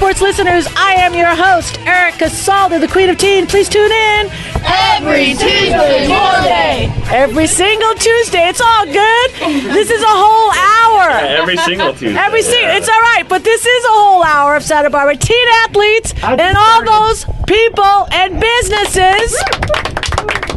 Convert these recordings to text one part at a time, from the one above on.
Sports listeners, I am your host, Erica Salda, the Queen of Teen. Please tune in every Tuesday morning. Every single Tuesday. It's all good. This is a whole hour. Yeah, every single Tuesday. It's all right, but this is a whole hour of Santa Barbara teen athletes and all those people and businesses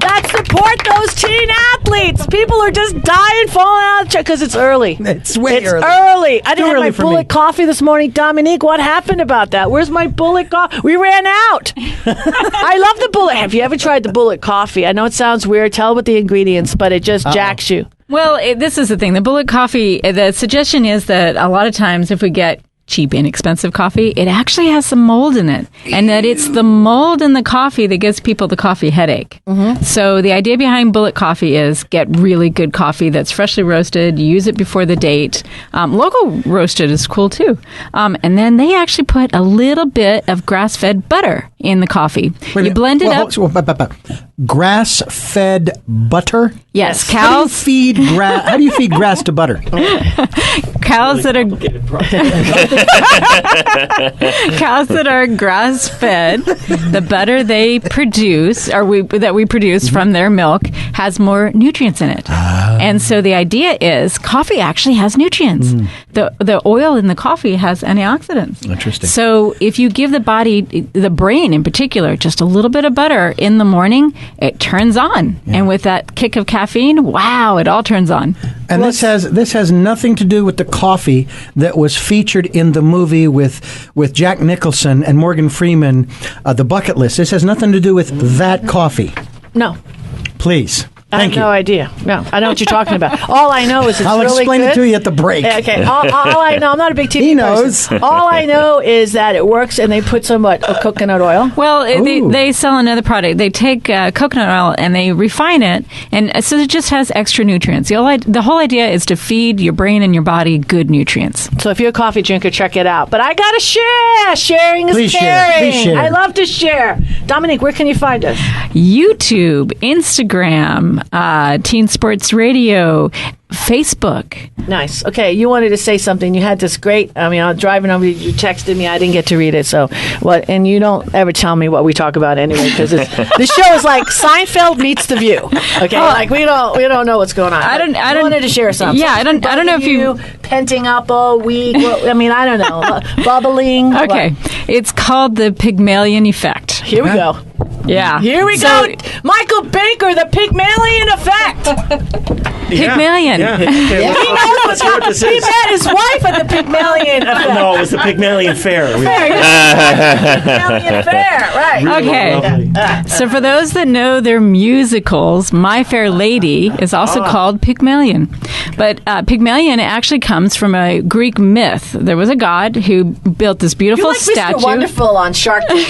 that support those teen athletes. People are just dying, falling out of the chair because it's early. It's early. I didn't have my bullet coffee this morning. Dominique, what happened about that? Where's my bullet coffee? We ran out. I love the bullet. Have you ever tried the bullet coffee? I know it sounds weird. Tell what the ingredients, but it just jacks you. Well, this is the thing. The bullet coffee, the suggestion is that a lot of times if we get cheap, inexpensive coffee, it actually has some mold in it. And that it's the mold in the coffee that gives people the coffee headache. Mm-hmm. So the idea behind bullet coffee is get really good coffee that's freshly roasted, use it before the date. Local roasted is cool too. And then they actually put a little bit of grass-fed butter in the coffee. You blend it up. Grass-fed butter? Yes, cows. How do you feed grass to butter? Cows that are grass-fed, the butter they produce, that we produce from their milk, has more nutrients in it. And so the idea is coffee actually has nutrients. The oil in the coffee has antioxidants. Interesting. So if you give the body, the brain in particular, just a little bit of butter in the morning, it turns on. Yeah. And with that kick of caffeine, wow, it all turns on. And this has nothing to do with the coffee that was featured in the movie with Jack Nicholson and Morgan Freeman, The Bucket List. This has nothing to do with that coffee. No. Please. Thank you. I have no idea. No, I know what you're talking about. All I know is it's really good. I'll explain it to you at the break. Okay. All I know, I'm not a big TV He knows. person. All I know is that it works, and they put some coconut oil. Well, they sell another product. They take coconut oil and they refine it, and so it just has extra nutrients. The whole idea is to feed your brain and your body good nutrients. So if you're a coffee drinker, check it out. But I gotta share. Sharing is caring. Please share. I love to share. Dominique, where can you find us? YouTube, Instagram, Teen Sports Radio, Facebook. Nice. Okay, you wanted to say something. You had this great, I was driving over, you texted me, I didn't get to read it, so what? And you don't ever tell me what we talk about anyway, because this show is like Seinfeld meets The View. Okay, we don't know what's going on. I wanted to share something. Yeah, I don't know if you penting up all week. Well, I don't know. Bubbling. Okay, it's called the Pygmalion effect. Here we go. Yeah. Here we go. Michael Baker, the Pygmalion effect. Pygmalion. Yeah. He knows he met his wife at the Pygmalion effect. No, it was the Pygmalion Fair. Pygmalion Fair, right. Okay. So for those that know their musicals, My Fair Lady is also called Pygmalion. But Pygmalion actually comes from a Greek myth. There was a god who built this beautiful statue. Mr. Wonderful on Shark Tank.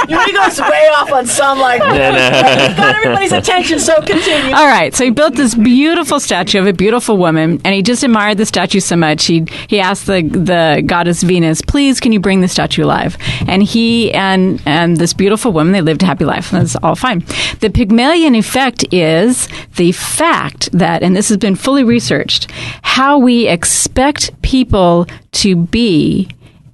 He goes way off on some got everybody's attention, so continue. All right, so he built this beautiful statue of a beautiful woman, and he just admired the statue so much, he asked the goddess Venus, please, can you bring the statue alive? And he and this beautiful woman, they lived a happy life. That's all fine. The Pygmalion effect is the fact that, and this has been fully researched, how we expect people to be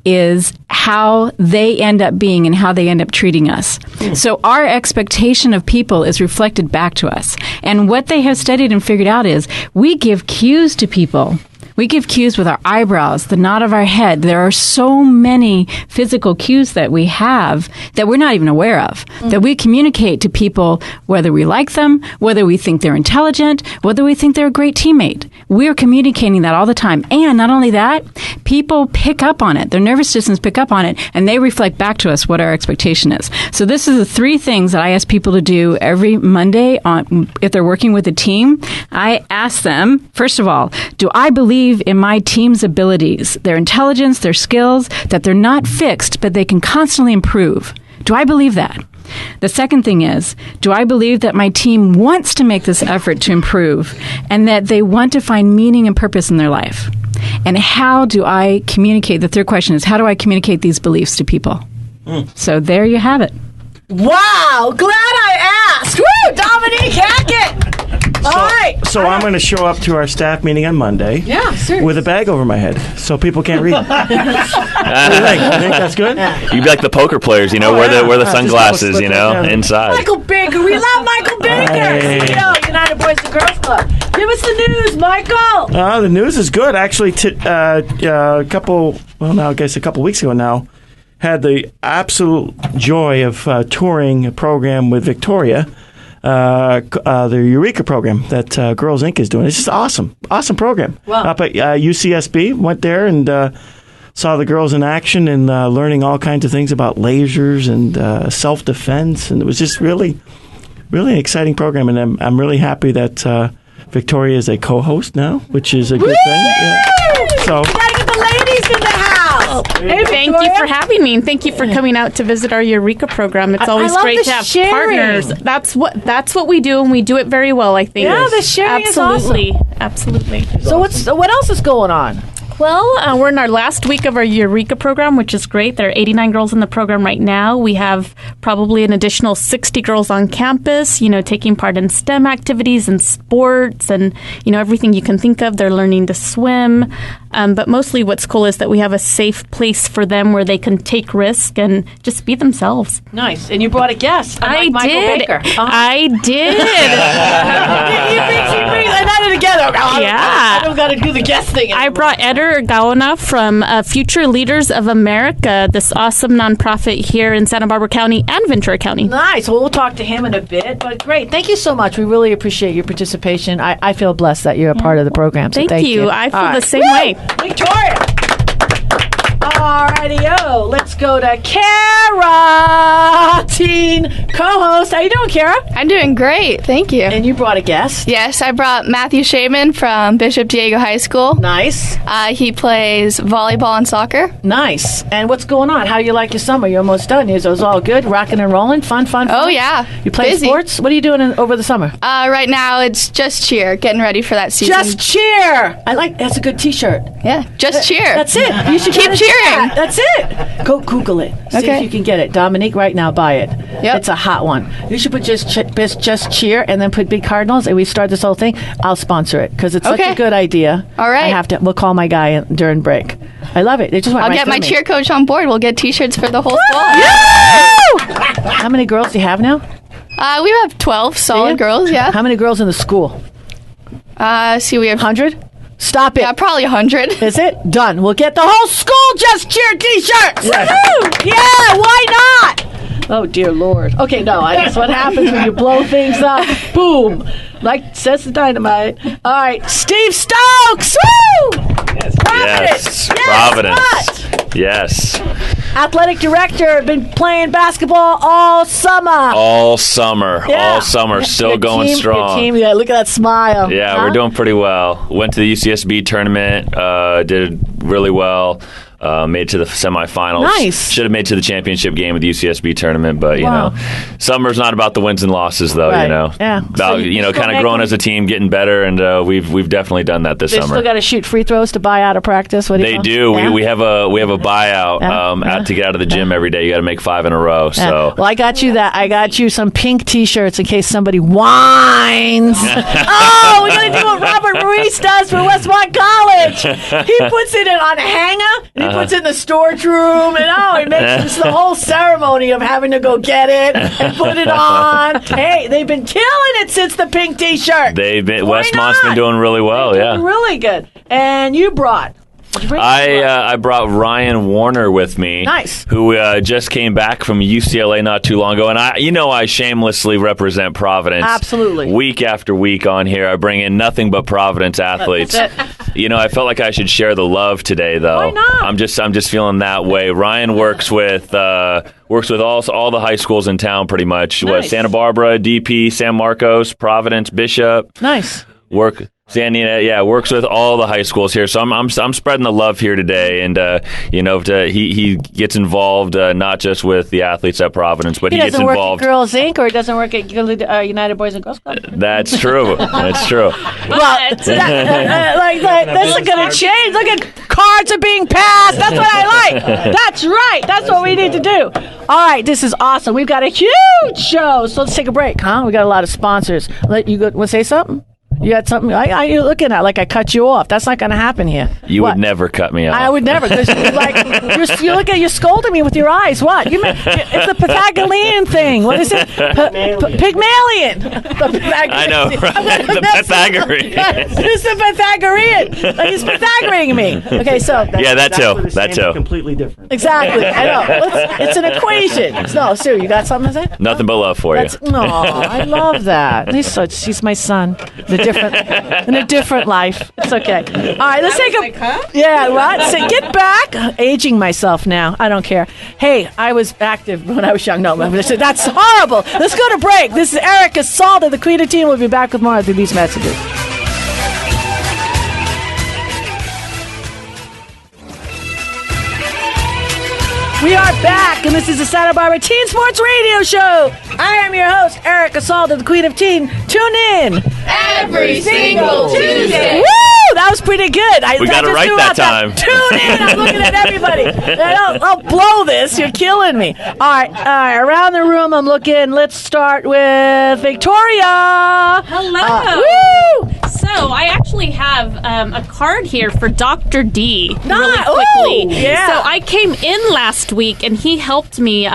is how they end up being and how they end up treating us. So our expectation of people is reflected back to us. And what they have studied and figured out is we give cues to people. We give cues with our eyebrows, the nod of our head. There are so many physical cues that we have that we're not even aware of, that we communicate to people whether we like them, whether we think they're intelligent, whether we think they're a great teammate. We're communicating that all the time. And not only that, people pick up on it. Their nervous systems pick up on it, and they reflect back to us what our expectation is. So this is the 3 things that I ask people to do every Monday if they're working with a team. I ask them, first of all, do I believe in my team's abilities, their intelligence, their skills, that they're not fixed, but they can constantly improve? Do I believe that? The second thing is, do I believe that my team wants to make this effort to improve and that they want to find meaning and purpose in their life? And how do I communicate? The third question is, how do I communicate these beliefs to people? So there you have it. Wow, glad I asked. Woo, Dominique Hackett. All right. So I'm going to show up to our staff meeting on Monday. Yeah, seriously. With a bag over my head, so people can't read. What do you think? You think that's good? You'd be like the poker players, wear the sunglasses, inside. Michael Baker, we love Michael Baker. CEO, United Boys and Girls Club. Give us the news, Michael. The news is good. Actually, a couple weeks ago now, had the absolute joy of touring a program with Victoria, the Eureka program that Girls Inc. is doing. It's just awesome program. Wow. Up at UCSB, went there and saw the girls in action and learning all kinds of things about lasers and self-defense, and it was just really, really exciting program. And I'm really happy that Victoria is a co-host now, which is a good thing. Yeah. So. We gotta get the ladies in the house. Hey, Thank you for having me, and thank you for coming out to visit our Eureka program. It's always great to have partners. That's what we do, and we do it very well, I think. Yeah, the sharing is awesome. Absolutely. So what else is going on? Well, we're in our last week of our Eureka program, which is great. There are 89 girls in the program right now. We have probably an additional 60 girls on campus, taking part in STEM activities and sports and, everything you can think of. They're learning to swim. But mostly what's cool is that we have a safe place for them where they can take risk and just be themselves. Nice. And you brought a guest. I Michael did. Baker. I did. You think she brings that together? Yeah. I don't got to do the guest thing anymore. I brought Erica Gaona from Future Leaders of America, this awesome nonprofit here in Santa Barbara County and Ventura County. Nice. Well, we'll talk to him in a bit. But great. Thank you so much. We really appreciate your participation. I feel blessed that you're a part of the program. So thank you. I feel the same way. Victoria. Alrighty-o. Let's go to Kara, teen co-host. How you doing, Kara? I'm doing great. Thank you. And you brought a guest. Yes, I brought Matthew Schaeman from Bishop Diego High School. Nice. He plays volleyball and soccer. Nice. And what's going on? How do you like your summer? You're almost done. It was all good? Rocking and rolling? Fun? Oh, yeah. You play Busy. sports? What are you doing over the summer? Right now, it's just cheer. Getting ready for that season. Just cheer. That's a good T-shirt. Yeah, just cheer. That's it. You should keep cheering. That's it. Go Google it. See if you can get it. Dominique, right now, buy it. Yep. It's a hot one. You should put just cheer and then put big Cardinals, and we start this whole thing. I'll sponsor it because it's such a good idea. All right. We'll call my guy during break. I love it. It just went I'll right get my through me. cheer coach on board. We'll get T-shirts for the whole school. How many girls do you have now? We have 12 solid girls, yeah. How many girls in the school? We have 100? Stop it. Yeah, probably 100. Is it? Done. We'll get the whole school Just Cheer T-shirts. Yes. Woo! Yeah, why not? Oh, dear Lord. Okay, no, that's what happens when you blow things up. Boom. Like says the dynamite. All right, Steve Stokes. Woo! Providence. Providence. What? Yes. Athletic director, been playing basketball all summer. All summer. Still Your going team, strong. Your team, look at that smile. Yeah, we're doing pretty well. Went to the UCSB tournament, did really well. Made to the semifinals. Nice. Should have made to the championship game of the UCSB tournament, but summer's not about the wins and losses, though. Right. About Yeah. So kind of growing as a team, getting better, and we've definitely done that this They summer. still got to shoot free throws to buy out of practice. What do They you do. Yeah. We have a buyout out to get out of the gym every day. You got to make 5 in a row. So well, I got you that. I got you some pink T-shirts in case somebody whines. Oh, we're gonna do what Robert Maurice does for Westmont College. He puts it on a hanger. And he puts it in the storage room, and he makes this the whole ceremony of having to go get it and put it on. Hey, they've been killing it since the pink T-shirt. Westmont's been doing really well. They're doing really good. And you brought. I brought Ryan Warner with me. Nice. Who just came back from UCLA not too long ago. And I shamelessly represent Providence. Absolutely. Week after week on here. I bring in nothing but Providence athletes. I felt like I should share the love today, though. Why not? I'm just feeling that way. Ryan works with all the high schools in town pretty much. Nice. Santa Barbara, DP, San Marcos, Providence, Bishop. Nice. Works with all the high schools here. So I'm spreading the love here today, and he gets involved not just with the athletes at Providence, but he gets involved. He doesn't work at Girls Inc. or he doesn't work at United Boys and Girls Club. That's true. That's true. Well, this is going to change. Look at cards are being passed. That's what I like. That's right. That's what we need to do. All right, this is awesome. We've got a huge show. So let's take a break, huh? We got a lot of sponsors. Let you go. Want to say something? You got something? You're looking at like I cut you off. That's not going to happen here. You What? would never cut me off. I would never, because you're scolding me with your eyes. What? It's the Pythagorean thing. What is it? Pygmalion. I know, right? The Pythagorean. It's the Pythagorean. He's Pythagoreaning me. Okay, so That too. Completely different. exactly. I know. It's an equation. No, Sue, you got something to say? Nothing but love for you. No, I love that. He's my son. In a different life. It's okay. All right, let's take a. Yeah, what? So get back. Aging myself now. I don't care. Hey, I was active when I was young. No, that's horrible. Let's go to break. This is Erica Salda, the Queen of Teen. We'll be back with more after these messages. We are back, and this is the Santa Barbara Teen Sports Radio Show. I am your host, Erica Salda, the Queen of Teen. Tune in Every single Tuesday. Woo! That was pretty good. We got it right that time. Tune in. I'm looking at everybody. I'll blow this. You're killing me. All right. Around the room, I'm looking. Let's start with Victoria. Hello. Woo! So I actually have a card here for Dr. D really Nice. quickly. Ooh, yeah. So I came in last week and he helped me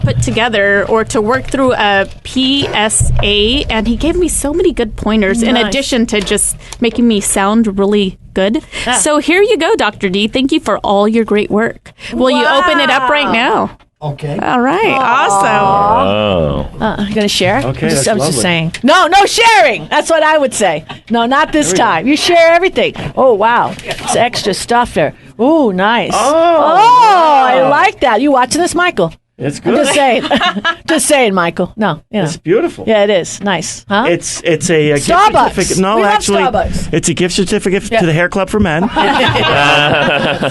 put together or to work through a PSA, and he gave me so many good pointers in Nice. addition to just making me sound really good. Yeah. So here you go, Dr. D. Thank you for all your great work. Will you open it up right now? Okay. All right. Awesome. Oh. I'm going to share? Okay, I'm just that's lovely. saying. No sharing. That's what I would say. No, not this time. You share everything. Oh, wow. It's extra stuff there. Ooh, nice. I like that. You watching this, Michael? It's I'm good. just saying. Just saying, Michael. No, It's beautiful. Yeah, it is. Nice. Huh? It's a gift Starbucks. certificate. No, We love actually, Starbucks. it's a gift certificate to the Hair Club for Men.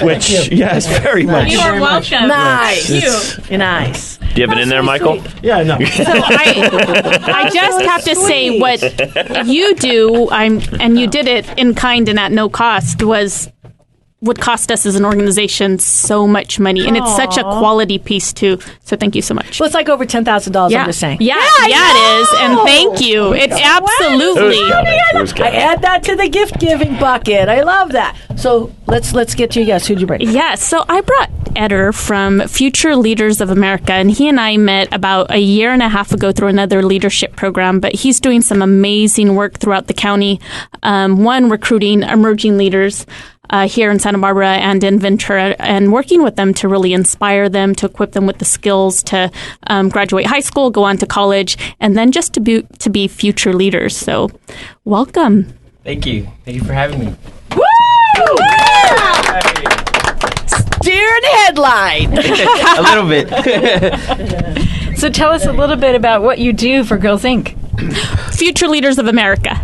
Which, yes, very much. You are welcome. Nice. Nice. Do you have it in there, Michael? Yeah, no. So I just have to say what you do, and you did it in kind and at no cost, would cost us as an organization so much money, and it's such a quality piece too. So thank you so much. Well, it's like over $10,000. Yeah, I'm just saying. Yeah, it is, and thank you. It's absolutely. I add that to the gift giving bucket. I love that. So let's get to you guys. Who'd you bring? Yes, so I brought Eder from Future Leaders of America, and he and I met about a year and a half ago through another leadership program, but he's doing some amazing work throughout the county. One, recruiting emerging leaders here in Santa Barbara and in Ventura, and working with them to really inspire them, to equip them with the skills to graduate high school, go on to college, and then just to be future leaders. So welcome. Thank you. Thank you for having me. Deer in the headline. A little bit. So tell us a little bit about what you do for Girls Inc. Future Leaders of America.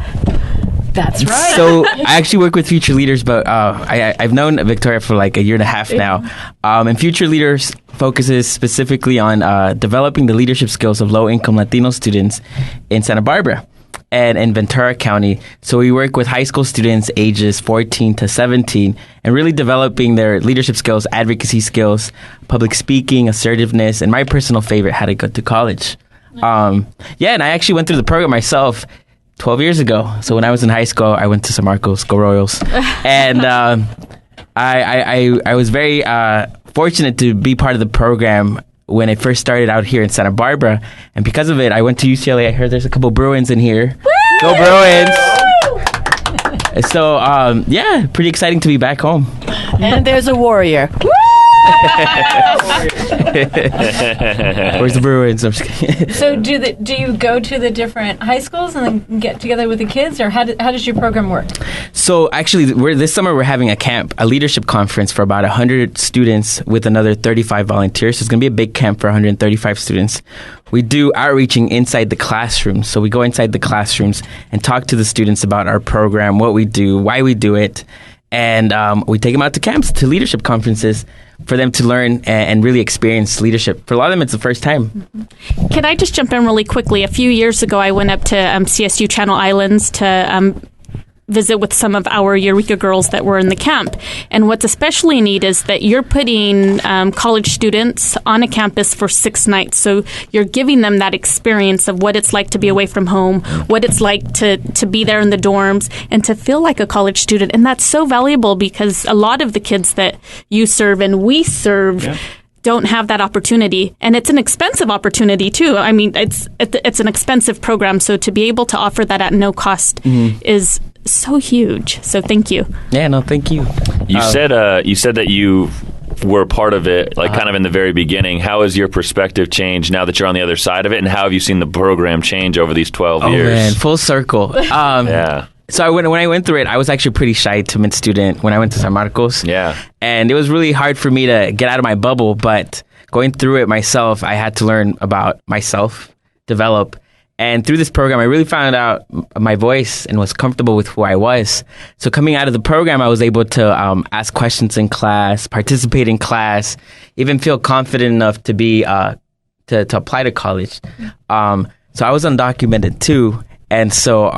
That's right. So I actually work with Future Leaders, but I've known Victoria for like a year and a half now. And Future Leaders focuses specifically on developing the leadership skills of low-income Latino students in Santa Barbara and in Ventura County. So we work with high school students ages 14 to 17 and really developing their leadership skills, advocacy skills, public speaking, assertiveness, and my personal favorite, how to go to college. And I actually went through the program myself 12 years ago. So when I was in high school, I went to San Marcos, go Royals. And I was very fortunate to be part of the program when it first started out here in Santa Barbara. And because of it, I went to UCLA. I heard there's a couple Bruins in here. Woo! Go Bruins! So, pretty exciting to be back home. And there's a warrior. Where's the Bruins? I'm just kidding. So do you go to the different high schools and then get together with the kids, or how does your program work? So actually, this summer we're having a camp, a leadership conference for about 100 students with another 35 volunteers. So it's going to be a big camp for 135 students. We do outreaching inside the classrooms. So we go inside the classrooms and talk to the students about our program, what we do, why we do it. And we take them out to camps, to leadership conferences for them to learn and really experience leadership. For a lot of them, it's the first time. Can I just jump in really quickly? A few years ago, I went up to CSU Channel Islands to visit with some of our Eureka girls that were in the camp. And what's especially neat is that you're putting college students on a campus for 6 nights. So you're giving them that experience of what it's like to be away from home, what it's like to be there in the dorms, and to feel like a college student. And that's so valuable because a lot of the kids that you serve and we serve don't have that opportunity. And it's an expensive opportunity, too. I mean, it's an expensive program. So to be able to offer that at no cost is so huge. So thank you. Yeah, no, thank you. You said that you were part of it, like kind of in the very beginning. How has your perspective changed now that you're on the other side of it? And how have you seen the program change over these 12 years? Oh, man, full circle. Yeah. So when I went through it, I was actually pretty shy, timid student when I went to San Marcos. Yeah. And it was really hard for me to get out of my bubble, but going through it myself, I had to learn about myself, develop. And through this program, I really found out my voice and was comfortable with who I was. So coming out of the program, I was able to ask questions in class, participate in class, even feel confident enough to be to apply to college. So I was undocumented too. And so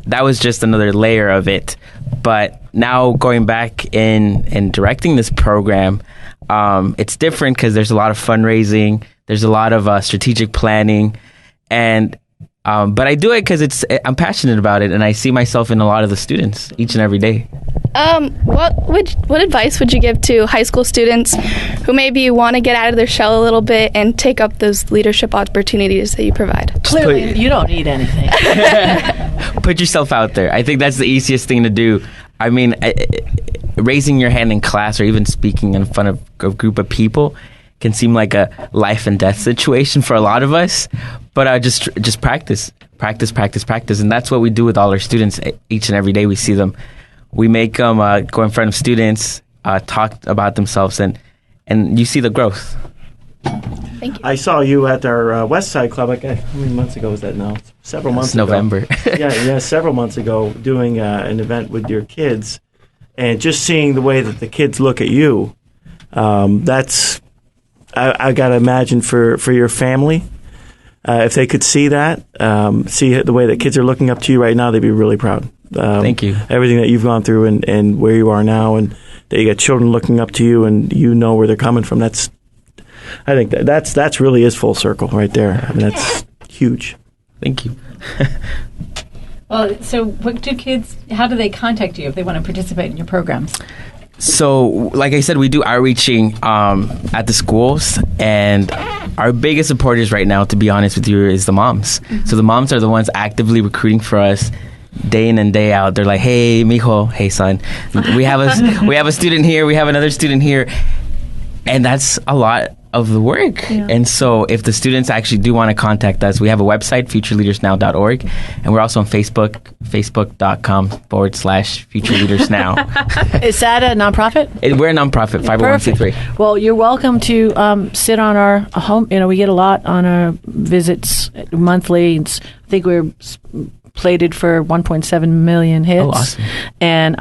that was just another layer of it. But now going back in directing this program, it's different because there's a lot of fundraising, there's a lot of strategic planning, and but I do it because I'm passionate about it, and I see myself in a lot of the students each and every day. What advice would you give to high school students who maybe want to get out of their shell a little bit and take up those leadership opportunities that you provide? Clearly, you don't need anything. Put yourself out there. I think that's the easiest thing to do. I mean, raising your hand in class or even speaking in front of a group of people can seem like a life and death situation for a lot of us, but just practice, and that's what we do with all our students each and every day. We see them, we make them go in front of students, talk about themselves, and you see the growth. Thank you. I saw you at our West Side Club. How many months ago was that now? Several months ago. November. yeah, several months ago, doing an event with your kids, and just seeing the way that the kids look at you. That's I got to imagine for your family, if they could see that, see the way that kids are looking up to you right now, they'd be really proud. Thank you. Everything that you've gone through and where you are now, and that you got children looking up to you, and you know where they're coming from. I think that's really is full circle right there. I mean, that's huge. Thank you. Well, so how do they contact you if they want to participate in your programs? So, like I said, we do outreaching at the schools, and our biggest supporters right now, to be honest with you, is the moms. Mm-hmm. So the moms are the ones actively recruiting for us day in and day out. They're like, "Hey, mijo, hey son, we have a student here, we have another student here," and that's a lot of the work. Yeah. And so if the students actually do want to contact us, we have a website, futureleadersnow.org, and we're also on Facebook, facebook.com/futureleadersnow. Is that a nonprofit? We're a nonprofit, 501c3. Well, you're welcome to sit on our home. We get a lot on our visits monthly. I think we're plated for 1.7 million hits. Oh, awesome. And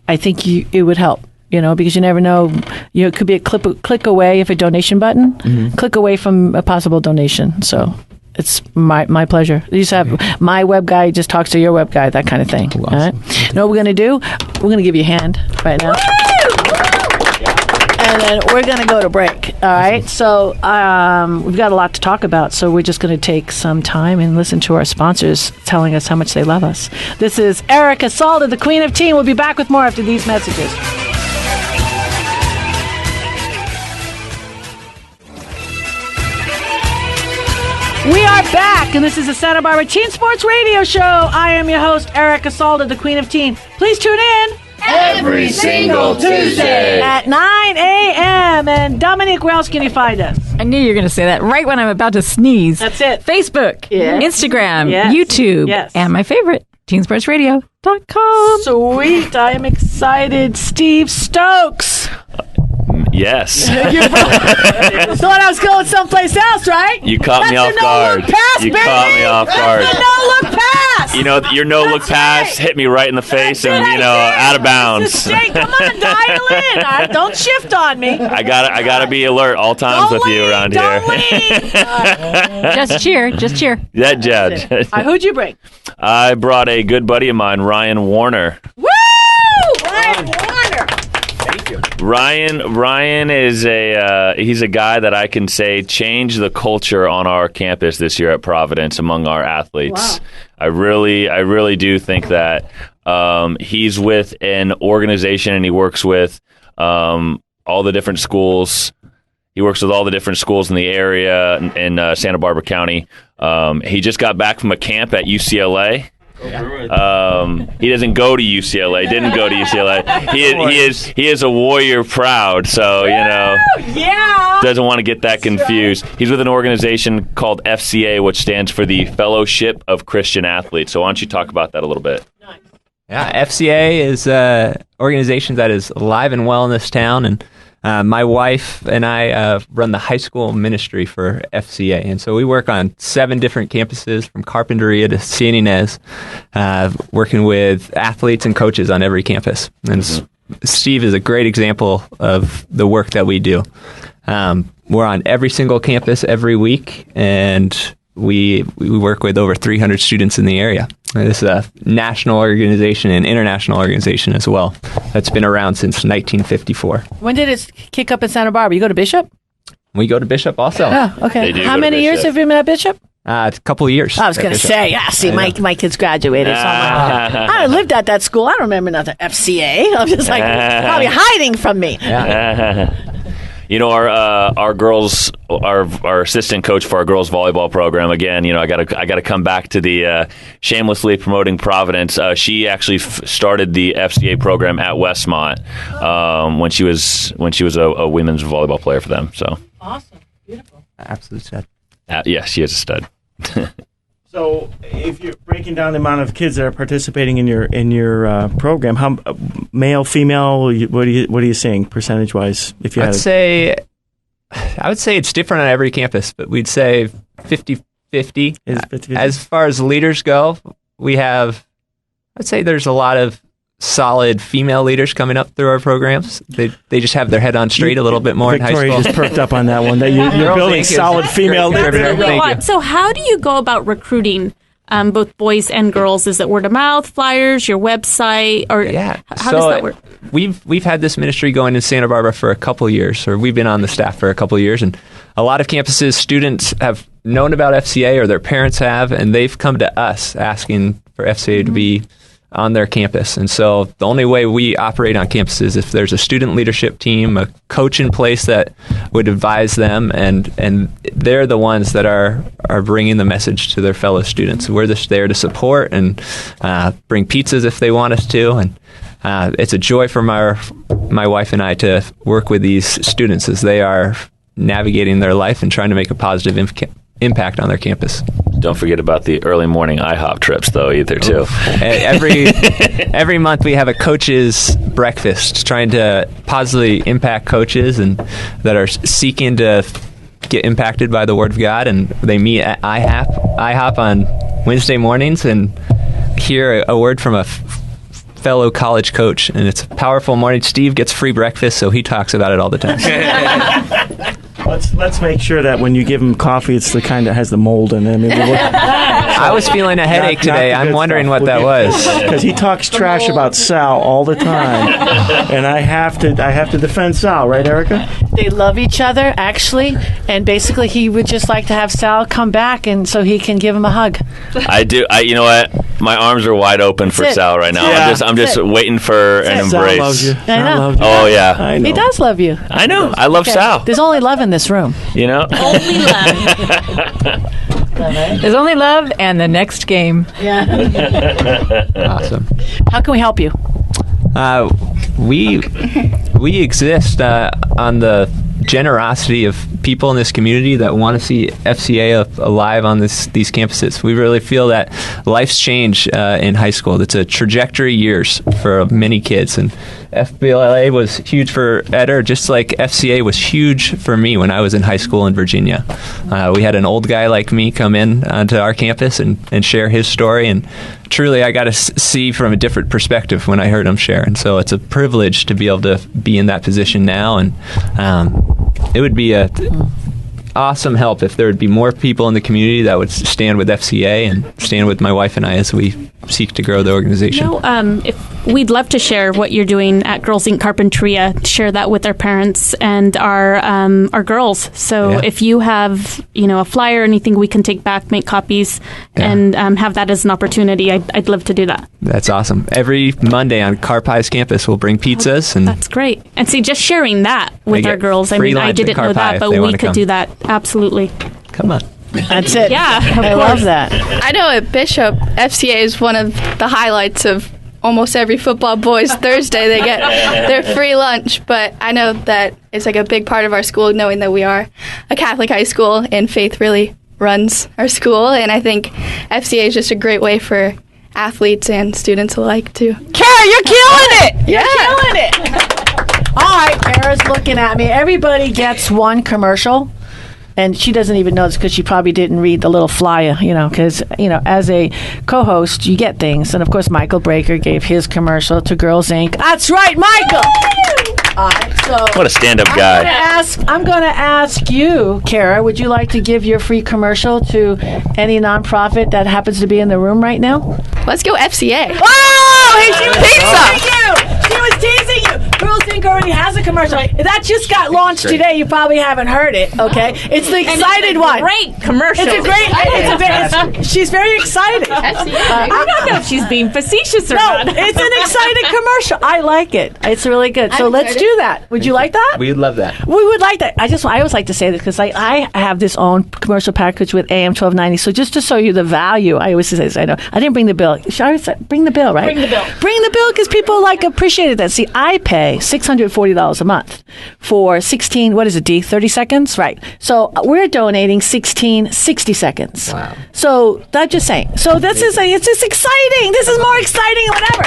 I think it would help. Because you never know. It could be a click away if a donation button, click away from a possible donation. So it's my pleasure. You just have my web guy just talks to your web guy, that kind of thing. Awesome. All right. You know what we're going to do? We're going to give you a hand right now. And then we're going to go to break. All right. So we've got a lot to talk about. So we're just going to take some time and listen to our sponsors telling us how much they love us. This is Erica Salda, the Queen of Teen. We'll be back with more after these messages. We are back, and this is the Santa Barbara Teen Sports Radio Show. I am your host, Erica Salda, the Queen of Teen. Please tune in every single Tuesday at 9 a.m. And Dominique, where else can you find us? I knew you were going to say that right when I'm about to sneeze. That's it. Facebook, Instagram, yes. YouTube, and my favorite, teensportsradio.com. Sweet. I am excited. Steve Stokes. Yes. Thought I was going someplace else, right? You caught me off guard. You caught me off guard. That's a no-look pass. You know, your no-look pass hit me right in the face and, out of bounds. Come on, dial in. Don't shift on me. I gotta be alert all times with you around here. Just cheer. That judge. Who'd you bring? I brought a good buddy of mine, Ryan Warner. Woo! Ryan Warner. Thank you. Ryan is he's a guy that I can say changed the culture on our campus this year at Providence among our athletes. Wow. I really do think that he's with an organization and he works with all the different schools. He works with all the different schools in the area in Santa Barbara County. He just got back from a camp at UCLA. He doesn't go to UCLA. Didn't go to UCLA. He is a Warrior proud. So doesn't want to get that confused. He's with an organization called FCA, which stands for the Fellowship of Christian Athletes. So why don't you talk about that a little bit? Yeah, FCA is an organization that is alive and well in this town, and my wife and I run the high school ministry for FCA, and so we work on 7 different campuses from Carpinteria to San Ynez, working with athletes and coaches on every campus. And Steve is a great example of the work that we do. We're on every single campus every week, and we work with over 300 students in the area. This is a national organization and international organization as well that's been around since 1954. When did it kick up in Santa Barbara? You go to Bishop? We go to Bishop also. Oh, okay. How many years have you been at Bishop? A couple of years. I was going to say, my kids graduated. So I lived at that school. I don't remember nothing. FCA. I was just like, probably hiding from me. Yeah. Our girls, our assistant coach for our girls volleyball program. Again, I got to come back to the shamelessly promoting Providence. She actually started the FCA program at Westmont when she was a women's volleyball player for them. So awesome, beautiful, absolute stud. Yes, she is a stud. So, if you're breaking down the amount of kids that are participating in your program, how male, female, what are you saying percentage wise? If you I would say it's different on every campus, but we'd say 50-50. As far as leaders go, I'd say there's a lot of solid female leaders coming up through our programs. They just have their head on straight a little bit more in high school. Victoria just perked up on that one. That you're building solid female leaders. So how do you go about recruiting both boys and girls? Is it word of mouth, flyers, your website, or how does that work? We've had this ministry going in Santa Barbara for a couple of years, or we've been on the staff for a couple of years, and a lot of campuses, students have known about FCA or their parents have, and they've come to us asking for FCA to be on their campus. And so the only way we operate on campus is if there's a student leadership team, a coach in place that would advise them, and they're the ones that are bringing the message to their fellow students. We're just there to support and bring pizzas if they want us to. And it's a joy for my wife and I to work with these students as they are navigating their life and trying to make a positive impact on their campus. Don't forget about the early morning IHOP trips, though, either, too. Every month we have a coaches breakfast trying to positively impact coaches and that are seeking to get impacted by the Word of God, and they meet at IHOP on Wednesday mornings and hear a word from a fellow college coach, and it's a powerful morning. Steve gets free breakfast, so he talks about it all the time. Let's make sure that when you give him coffee, it's the kind that has the mold in it. I was feeling a headache today. I'm wondering what that was. Because he talks trash about Sal all the time, and I have to defend Sal, right, Erica? They love each other, actually, and basically he would just like to have Sal come back, and so he can give him a hug. I do. You know what? My arms are wide open for Sal right now. Yeah. I'm just waiting for an embrace. Sal loves you. I know. Loves you. Oh yeah, I know. He does love you. I know. I love Sal. There's only love in this room. You know. Only love. There's only love and the next game. Yeah. Awesome. How can we help you? We exist on the generosity of people in this community that want to see FCA alive on these campuses. We really feel that life's change in high school. It's a trajectory years for many kids, and FBLA was huge for Eder, just like FCA was huge for me when I was in high school in Virginia. We had an old guy like me come in onto our campus and share his story, and truly I got to see from a different perspective when I heard him share. And so it's a privilege to be able to be in that position now, and it would be a awesome help if there would be more people in the community that would stand with FCA and stand with my wife and I as we seek to grow the organization. If we'd love to share what you're doing at Girls Inc. Carpinteria, share that with our parents and our girls. So if you have a flyer or anything we can take back, make copies, and have that as an opportunity, I'd love to do that. That's awesome. Every Monday on Carpi's campus, we'll bring pizzas. And that's great. And see, just sharing that with our girls. I mean, I didn't know that, but we could do that. Absolutely. Come on. That's it. Yeah, I love that. I know at Bishop, FCA is one of the highlights of almost every football boys. Thursday they get their free lunch, but I know that it's like a big part of our school, knowing that we are a Catholic high school and faith really runs our school, and I think FCA is just a great way for athletes and students alike too. Kara, you're killing it! Yeah. You're killing it! All right, Kara's looking at me. Everybody gets one commercial. And she doesn't even know this because she probably didn't read the little flyer, because, as a co-host, you get things. And, of course, Michael Breaker gave his commercial to Girls Inc. That's right, Michael! All right, so what a stand-up guy. I'm going to ask you, Kara, would you like to give your free commercial to any nonprofit that happens to be in the room right now? Let's go FCA. Oh, hey, she was teasing you! She was teasing you! Girls Inc. already has a commercial. That just got launched today. You probably haven't heard it, okay? It's the excited one. Great commercial. She's very excited. I don't know if she's being facetious or not. It's an excited commercial. I like it. It's really good. So let's do that. Would you like that? We'd love that. We would like that. I always like to say this because I have this own commercial package with AM 1290. So just to show you the value, I always say this. I know I didn't bring the bill. I always say, bring the bill, right? Bring the bill. Bring the bill because people appreciated that. See, I pay $640 a month for 16. What is it, D? 30 seconds, right? So we're donating 60 seconds. Wow. So that's just saying. So it's just exciting. This is more exciting than whatever.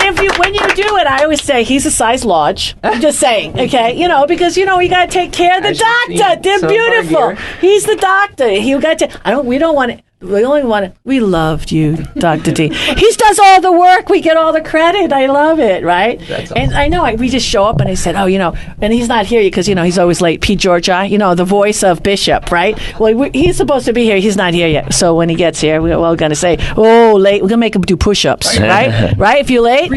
And when you do it, I always say he's a size large. I'm just saying, okay? Because you got to take care of the doctor. They're beautiful. He's the doctor. We don't want it. We loved you, Dr. D. He does all the work. We get all the credit. I love it, right? That's awesome. And I know we just show up and he said, and he's not here because, he's always late. P. Georgi, the voice of Bishop, right? Well, he's supposed to be here. He's not here yet. So when he gets here, we're going to say, late. We're going to make him do push-ups, right? Right? If you're late.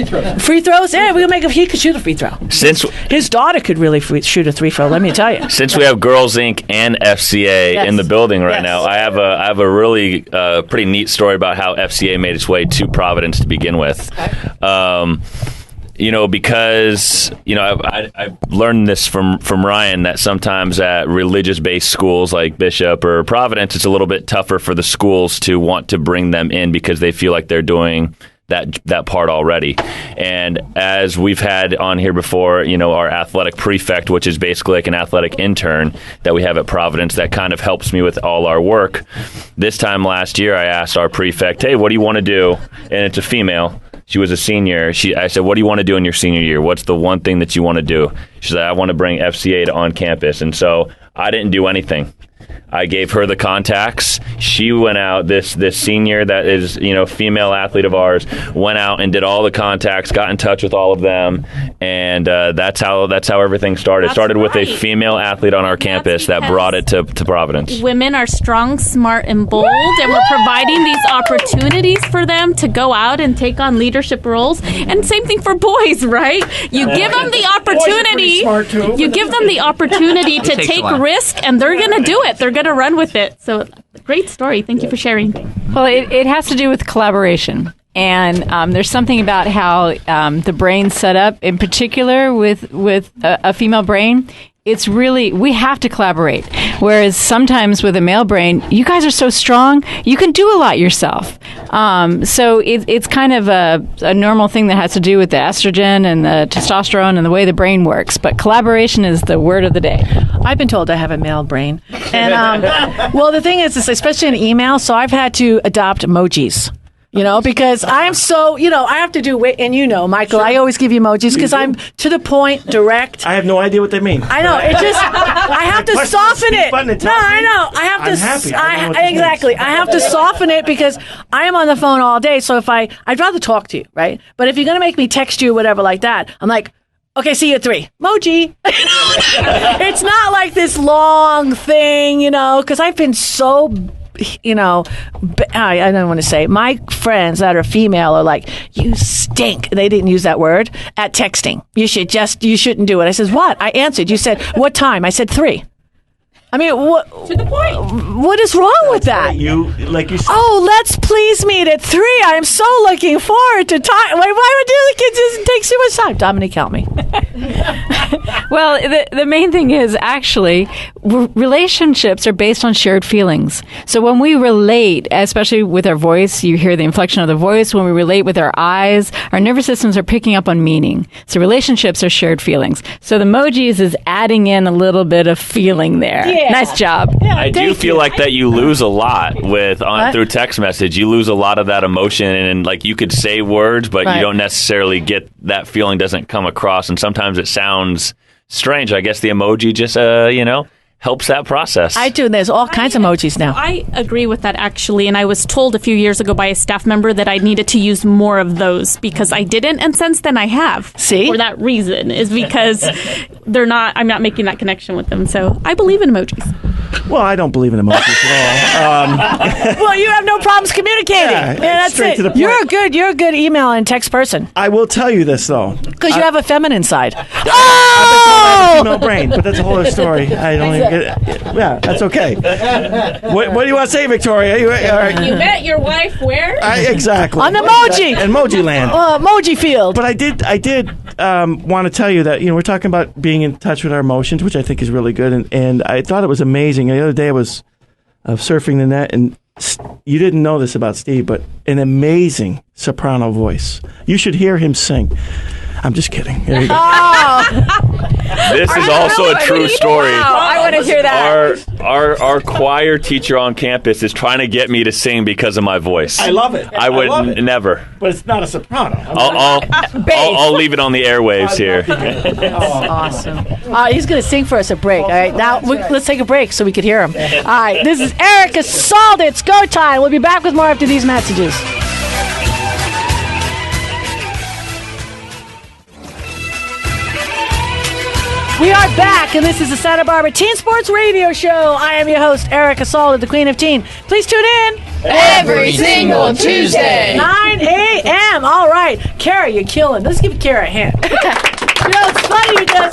Free throws? Yeah, we're going to make him, he could shoot a free throw. Since his daughter could really shoot a free throw, let me tell you. Since we have Girls Inc. and FCA in the building right now, I have a really pretty neat story about how FCA made its way to Providence to begin with. Because I've learned this from Ryan that sometimes at religious-based schools like Bishop or Providence, it's a little bit tougher for the schools to want to bring them in because they feel like they're doing that part already. And as we've had on here before, our athletic prefect, which is basically like an athletic intern that we have at Providence that kind of helps me with all our work. This time last year, I asked our prefect, hey, what do you want to do? And it's a female. She was a senior. I said, what do you want to do in your senior year? What's the one thing that you want to do? She said, I want to bring FCA to on campus. And so I didn't do anything. I gave her the contacts. She went out, this senior that is, female athlete of ours, went out and did all the contacts, got in touch with all of them, and that's how everything started. It started with a female athlete on our campus that brought it to Providence. Women are strong, smart, and bold, and we're providing these opportunities for them to go out and take on leadership roles. And same thing for boys, right? You give them the opportunity. You give them the opportunity to take risk, and they're going to do it. They're going to run with it. So, great story. Thank you for sharing. Well, it has to do with collaboration. And there's something about how the brain's set up, in particular with a female brain. it's really, we have to collaborate. Whereas sometimes with a male brain, you guys are so strong, you can do a lot yourself. So it's kind of a normal thing that has to do with the estrogen and the testosterone and the way the brain works. But collaboration is the word of the day. I've been told I have a male brain. And, well, the thing is, especially in email, so I've had to adopt emojis. Because I'm so, I have to do, and Michael, I always give you emojis because I'm to the point, direct. I have no idea what they mean. I know. It just, I have to soften it. No, I know. I have to. I'm happy. Exactly. I have to soften it because I am on the phone all day. So I'd rather talk to you, right? But if you're going to make me text you, whatever like that, I'm like, okay, see you at 3. Emoji. It's not like this long thing, because I've been so... I don't want to say, my friends that are female are like, you stink. They didn't use that word at texting. You shouldn't do it. I says, what? I answered. You said, what time? I said 3. I mean, what? To the point. What is wrong with that? You said. Oh, let's please meet at 3. I am so looking forward to time. Why would the kids just take so much time? Dominique, help me. Well, the main thing is actually relationships are based on shared feelings. So when we relate, especially with our voice, you hear the inflection of the voice. When we relate with our eyes, our nervous systems are picking up on meaning. So relationships are shared feelings. So the emojis is adding in a little bit of feeling there. Yeah. Nice job. Yeah, I do feel like that you lose a lot through text message. You lose a lot of that emotion, and like you could say words, but you don't necessarily get that feeling. Doesn't come across, and sometimes it sounds strange. I guess the emoji just helps that process. I do. There's all kinds of emojis now. I agree with that, actually. And I was told a few years ago by a staff member that I needed to use more of those because I didn't. And since then I have. See? For that reason is because I'm not making that connection with them. So I believe in emojis. Well, I don't believe in emojis at all. Well, you have no problems communicating. Yeah, that's straight it. to the point. You're a good email and text person. I will tell you this, though. Because you have a feminine side. I have a female brain, but that's a whole other story. I don't even get it. Yeah, that's okay. What do you want to say, Victoria? You met your wife where? Exactly. On emoji. Emoji land. Emoji field. But I did want to tell you that, we're talking about being in touch with our emotions, which I think is really good. And I thought it was amazing. The other day I was surfing the net, and you didn't know this about Steve, but an amazing soprano voice. You should hear him sing. I'm just kidding. There you go. This is also a true story. Wow, I want to hear that. Our choir teacher on campus is trying to get me to sing because of my voice. I love it. I would never. But it's not a soprano. I'll leave it on the airwaves here. Awesome. He's going to sing for us a break. All right, now let's take a break so we can hear him. All right, this is Erica Salda. It's go time. We'll be back with more after these messages. We are back, and this is the Santa Barbara Teen Sports Radio Show. I am your host, Erica Salda, the Queen of Teen. Please tune in every single Tuesday, 9 a.m. All right, Kara, you're killing. Let's give Kara a hand. It's funny because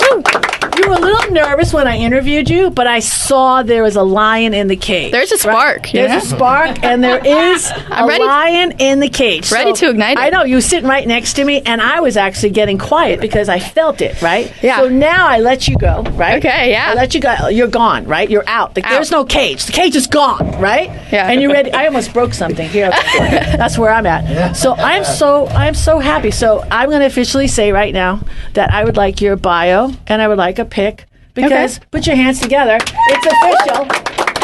you were a little nervous when I interviewed you, but I saw there was a lion in the cage. There's a spark. Right? There's a spark, and there is lion in the cage. Ready to ignite it. I know. You were sitting right next to me, and I was actually getting quiet because I felt it, right? Yeah. So now I let you go, right? Okay, yeah. I let you go. You're gone, right? You're out. There's no cage. The cage is gone, right? Yeah. And you're ready. I almost broke something here. That's where I'm at. So I'm so happy. So I'm going to officially say right now that I would like your bio and I would like a pic because put your hands together. It's official.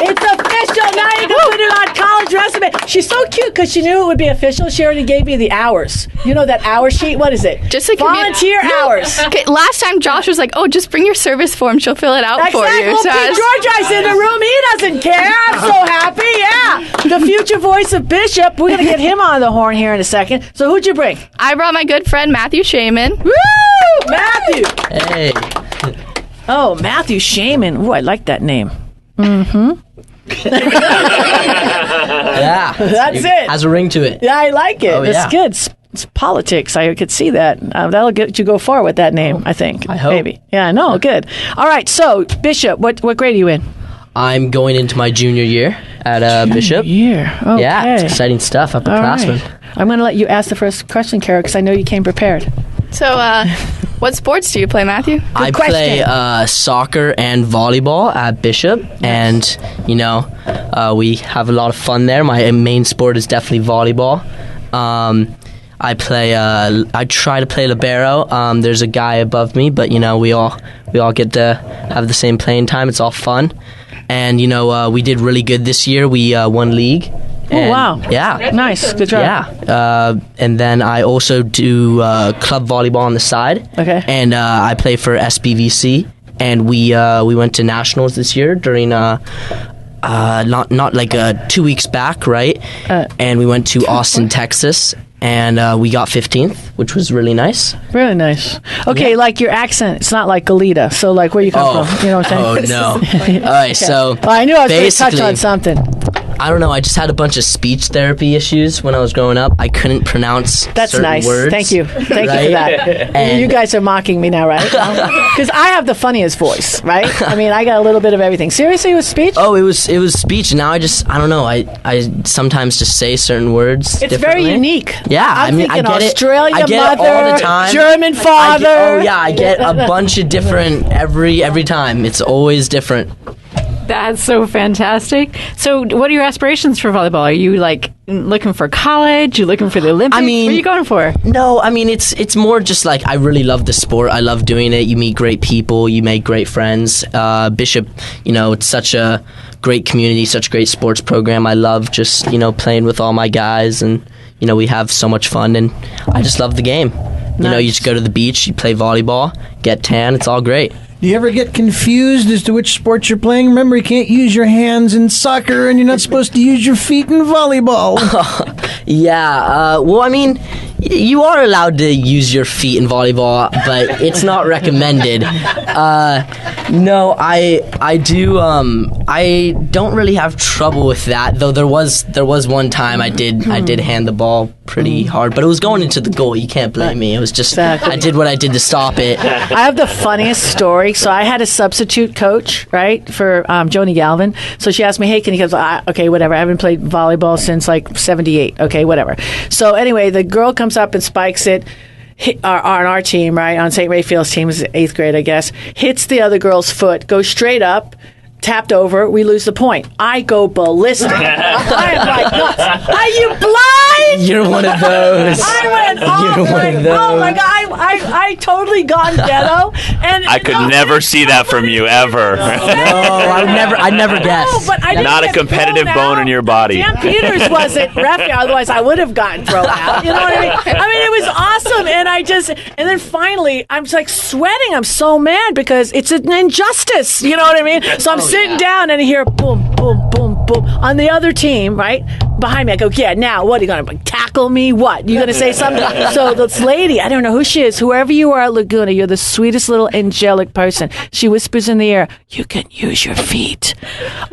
It's official. Now you can put it on college resume. She's so cute because she knew it would be official. She already gave me the hours. You know that hour sheet? What is it? Just a volunteer hours. Okay, last time Josh was like, "Oh, just bring your service form. She'll fill it out for you." Well, Georgi's in the room. He doesn't care. I'm so happy. Yeah. The future voice of Bishop. We're going to get him on the horn here in a second. So who'd you bring? I brought my good friend Matthew Schaeman. Woo! Matthew. Hey. Oh, Matthew Schaeman. Ooh, I like that name. Mm-hmm. Yeah. That's it. Has a ring to it. Yeah, I like it. Oh, it's good. It's politics. I could see that. That'll get you go far with that name, I think. I hope. Maybe. Yeah, no, good. All right, so, Bishop, what grade are you in? I'm going into my junior year at Bishop. Year. Okay. Yeah, it's exciting stuff. I'm a classman. Right. I'm going to let you ask the first question, Kara, because I know you came prepared. So, What sports do you play, Matthew? I play soccer and volleyball at Bishop, and we have a lot of fun there. My main sport is definitely volleyball. I try to play libero. There's a guy above me, but we all get to have the same playing time. It's all fun, and we did really good this year. We won league. Oh, wow. Yeah. Nice. Good job. Yeah. And then I also do club volleyball on the side. Okay. And I play for SBVC. And we went to nationals this year during not like 2 weeks back, right? And we went to Austin, Texas. And we got 15th, which was really nice. Really nice. Okay, like your accent, it's not like Galita. So, like, where you come from? You know what I'm saying? Oh, no. All right, so well, I knew I was going to touch on something. I don't know. I just had a bunch of speech therapy issues when I was growing up. I couldn't pronounce certain nice. words. Thank you. Thank you for that. And you guys are mocking me now, right? Because I have the funniest voice, right? I mean, I got a little bit of everything. Seriously, it was speech? Oh, it was speech. And now I don't know. I sometimes just say certain words. It's very unique. Yeah, I get Australia it. I get mother, it all the time. German father. I get a bunch of different every time. It's always different. That's so fantastic. So what are your aspirations for volleyball? Are you like looking for college? You looking for the Olympics? What are you going for? No, I mean it's more just like I really love the sport. I love doing it. You meet great people. You make great friends. Bishop, it's such a great community, such a great sports program. I love just playing with all my guys, and we have so much fun, and I just love the game. You just go to the beach, you play volleyball, get tan. It's all great. Do you ever get confused as to which sport you're playing? Remember, you can't use your hands in soccer, and you're not supposed to use your feet in volleyball. Yeah, well, I mean, you are allowed to use your feet in volleyball, but it's not recommended. No, I do. I don't really have trouble with that, though. There was one time I did hand the ball pretty hard, but it was going into the goal. You can't blame me. It was just I did what I did to stop it. I have the funniest story. So I had a substitute coach, right, for Joni Galvin. So she asked me, hey, can you go? Okay, whatever. I haven't played volleyball since like 78. Okay, whatever. So anyway, the girl comes up and spikes it. On our team, right, on St. Raphael's team, is 8th grade, I guess, hits the other girl's foot, goes straight up, tapped over, we lose the point. I go ballistic. I am like, nuts. Are you blind? You're one of those. I went, oh my God, I totally gone ghetto. And I could never see that from you, ever. No, I'd never guess. No, but I didn't Not a competitive bone in your body. Dan Peters wasn't referee, otherwise I would have gotten thrown out. You know what I mean? I mean, it was awesome, and then finally, I'm like sweating. I'm so mad because it's an injustice. You know what I mean? So I'm sitting down and I hear boom, boom, boom, boom on the other team, right behind me. I go, yeah. Now what are you going to tackle me? What you going to say something? So this lady, I don't know who she is. Whoever you are at Laguna, you're the sweetest little angelic person. She whispers in the air, "You can use your feet."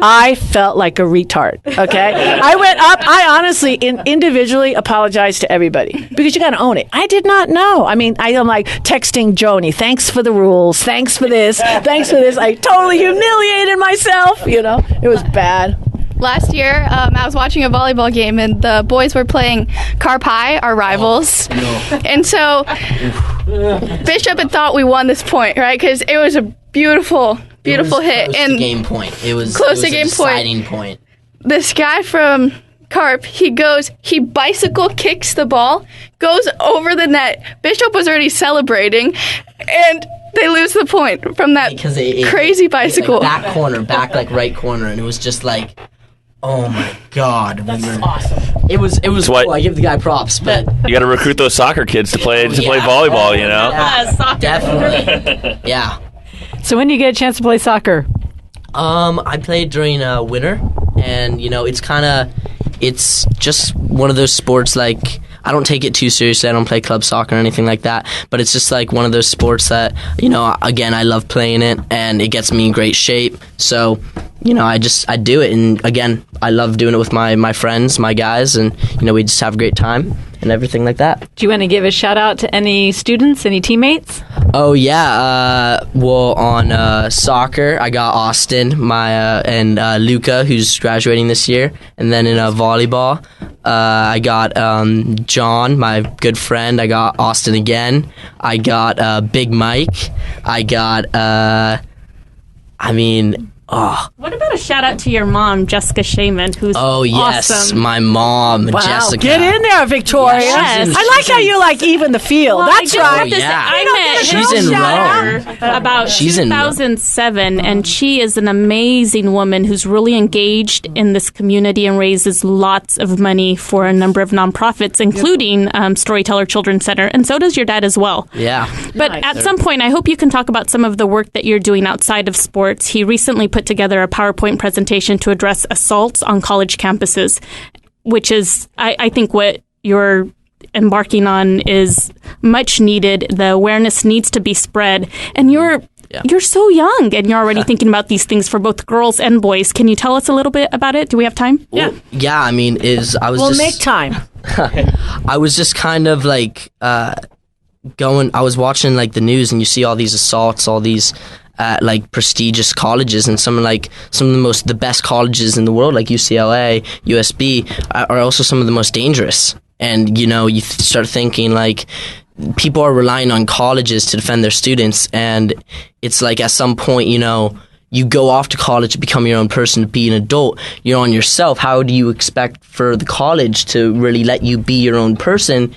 I felt like a retard. Okay, I went up. I honestly, individually apologized to everybody because you got to own it. I did not know. I mean, I am like texting Joni, "Thanks for the rules. Thanks for this. Thanks for this." I totally humiliated myself. It was bad. Last year, I was watching a volleyball game, and the boys were playing Carpi, our rivals. Oh, no. And so Bishop had thought we won this point, right? Because it was a beautiful hit. Close to game point. It was close to game deciding point. This guy from Carp, he bicycle kicks the ball, goes over the net. Bishop was already celebrating, and they lose the point from that crazy bicycle. Like back like right corner, and it was just like, oh my God, that's awesome. It was cool. I give the guy props, but you got to recruit those soccer kids to play volleyball. Yeah, definitely. Yeah. So when do you get a chance to play soccer? I played during winter, and it's just one of those sports like. I don't take it too seriously. I don't play club soccer or anything like that. But it's just like one of those sports that, again, I love playing it, and it gets me in great shape. So, I do it. And again, I love doing it with my friends, my guys, and, we just have a great time and everything like that. Do you want to give a shout out to any students, any teammates? Oh, yeah. Well, on soccer, I got Austin and Luca, who's graduating this year. And then in volleyball, I got John, my good friend. I got Austin again. I got Big Mike. I got, What about a shout out to your mom, Jessica Schaeman, who's yes, awesome. my mom, Wow. Jessica. Get in there, Victoria. Yes. I like how you even the field. That's right. I met She's in Rome. about She's in Rome. 2007, and she is an amazing woman who's really engaged in this community and raises lots of money for a number of nonprofits, including Storyteller Children's Center, and so does your dad as well. Yeah. But at some point, I hope you can talk about some of the work that you're doing outside of sports. He recently put together a PowerPoint presentation to address assaults on college campuses, which is, I think, what you're embarking on is much needed. The awareness needs to be spread. And you're so young, and you're already thinking about these things for both girls and boys. Can you tell us a little bit about it? Do we have time? Yeah. Yeah, I mean, make time. I was just kind of like I was watching like the news, and you see all these assaults, all these like prestigious colleges, and some of the best colleges in the world, like UCLA, USB, are also some of the most dangerous. And you start thinking like people are relying on colleges to defend their students, and it's like at some point, you go off to college to become your own person, to be an adult. You're on yourself. How do you expect for the college to really let you be your own person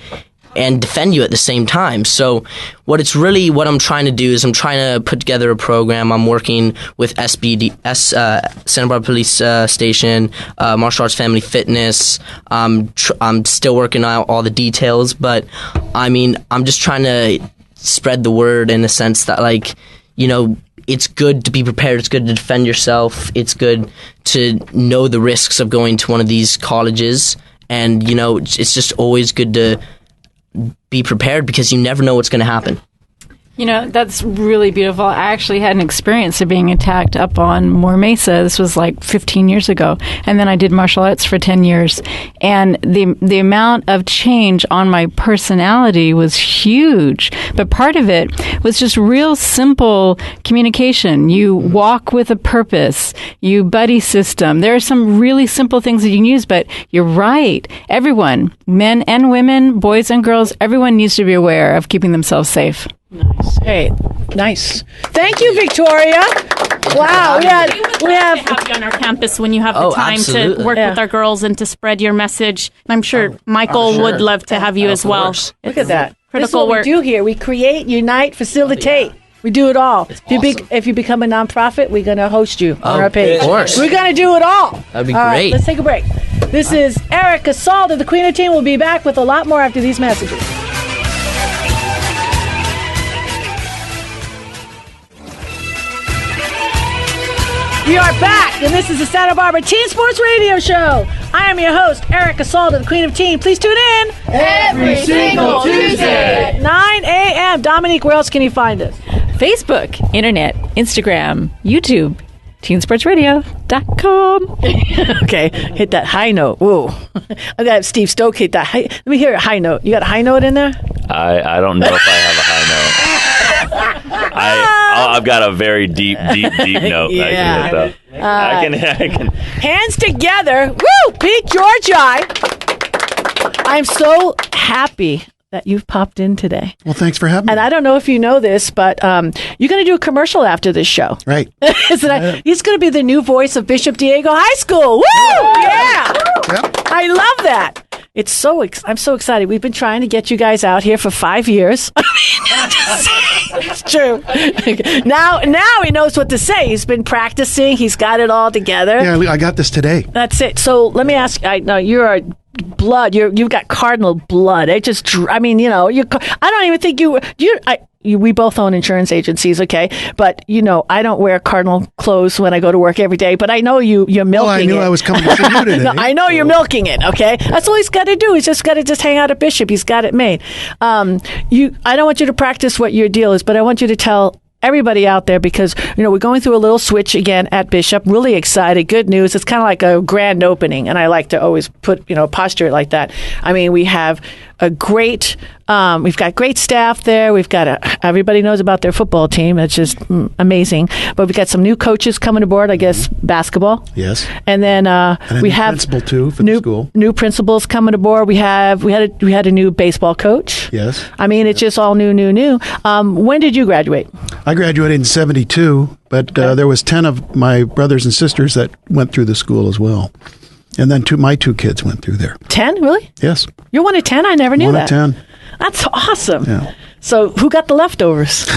and defend you at the same time? So what I'm trying to do is I'm trying to put together a program. I'm working with Santa Barbara Police Station, Martial Arts Family Fitness. I'm still working out all the details, but I mean, I'm just trying to spread the word in the sense that it's good to be prepared. It's good to defend yourself. It's good to know the risks of going to one of these colleges. And, it's just always good to be prepared, because you never know what's going to happen. That's really beautiful. I actually had an experience of being attacked up on Moore Mesa. This was like 15 years ago. And then I did martial arts for 10 years. And the amount of change on my personality was huge. But part of it was just real simple communication. You walk with a purpose. You buddy system. There are some really simple things that you can use, but you're right. Everyone, men and women, boys and girls, everyone needs to be aware of keeping themselves safe. Nice. Hey, nice. Thank you, Victoria. Wow. We have to have you on our campus when you have the time to work with our girls and to spread your message. I'm sure Michael would love to have you as well. Look at that. Critical work. We do here. We create, unite, facilitate. We do it all. If you become a nonprofit, we're going to host you on our page. Of course. We're going to do it all. That'd be all great. Right, let's take a break. This is Erica Salda, the Queen of Teen. We'll be back with a lot more after these messages. We are back, and this is the Santa Barbara Teen Sports Radio Show. I am your host, Erica Salda, the Queen of Teen. Please tune in every single Tuesday at 9 a.m. Dominique, where else can you find us? Facebook, Internet, Instagram, YouTube, teensportsradio.com. Okay, hit that high note. Whoa. I got Steve Stokes hit that high. Let me hear a high note. You got a high note in there? I don't know if I have a high note. I've got a very deep note. Yeah. I can. Hands together. Woo! Beat Georgi. I'm so happy that you've popped in today. Well, thanks for having me. And I don't know if you know this, but you're going to do a commercial after this show. Right. He's going to be the new voice of Bishop Diego High School. Woo! Yeah! Yep. I love that. I'm so excited. We've been trying to get you guys out here for 5 years. It's true. Now he knows what to say. He's been practicing. He's got it all together. Yeah, I got this today. That's it. So let me ask. I know you're a blood. You've got Cardinal blood. I don't even think we both own insurance agencies, okay? But, I don't wear Cardinal clothes when I go to work every day. But I know you're milking it. Well, I knew I was coming to see you today. No, I know you're milking it, okay? That's all he's got to do. He's just got to hang out at Bishop. He's got it made. I don't want you to practice what your deal is, but I want you to tell everybody out there, because we're going through a little switch again at Bishop. Really excited. Good news. It's kind of like a grand opening, and I like to always posture it like that. I mean, we have a great. We've got great staff there. We've got everybody knows about their football team. It's just amazing. But we've got some new coaches coming aboard. I guess basketball. Yes. And then we have principal too for the school. New principals coming aboard. We had a new baseball coach. Yes. I mean, it's just all new. When did you graduate? I graduated in '72, but there was 10 of my brothers and sisters that went through the school as well. And then my two kids went through there. 10, really? Yes. You're one of 10? I never knew that. One of 10. That's awesome. Yeah. So who got the leftovers?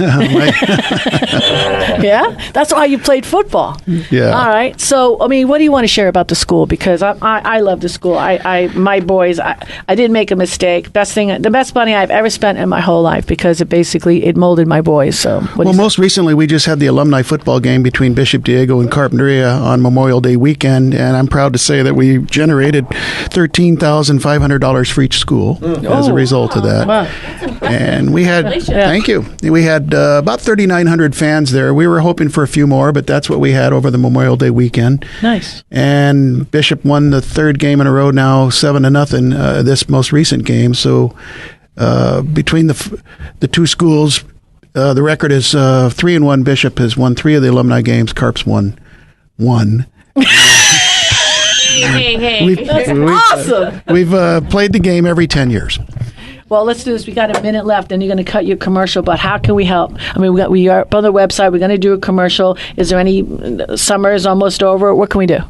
Yeah? That's why you played football. Yeah. All right. So, I mean, what do you want to share about the school? Because I love the school. My boys, I didn't make a mistake. The best money I've ever spent in my whole life because it molded my boys. So, most recently, we just had the alumni football game between Bishop Diego and Carpinteria on Memorial Day weekend, and I'm proud to say that we generated $13,500 for each school as a result of that. Wow. And we had, thank you. We had about 3,900 fans there. We were hoping for a few more, but that's what we had over the Memorial Day weekend. Nice. And Bishop won the third game in a row now, 7-0, this most recent game. So between the two schools, the record is 3-1. Bishop has won 3 of the alumni games. Carp's won 1. Hey. That's awesome. We've played the game every 10 years. Well, let's do this. We got a minute left, and you're going to cut your commercial. But how can we help? I mean, we are up on the website. We're going to do a commercial. Is there any? Summer is almost over. What can we do?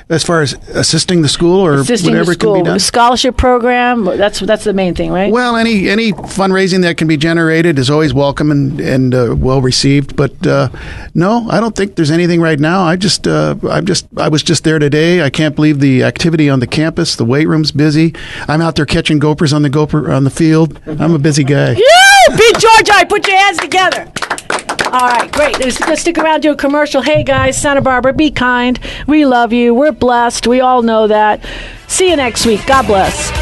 As far as assisting the school or whatever can be done? Scholarship program, that's the main thing, right? Well, any fundraising that can be generated is always welcome and well received. But no, I don't think there's anything right now. I was just there today. I can't believe the activity on the campus. The weight room's busy. I'm out there catching gophers on the field. I'm a busy guy. Yeah, beat Georgi. Put your hands together. All right, great. Let's stick around, do a commercial. Hey, guys, Santa Barbara, be kind. We love you. We're blessed. We all know that. See you next week. God bless.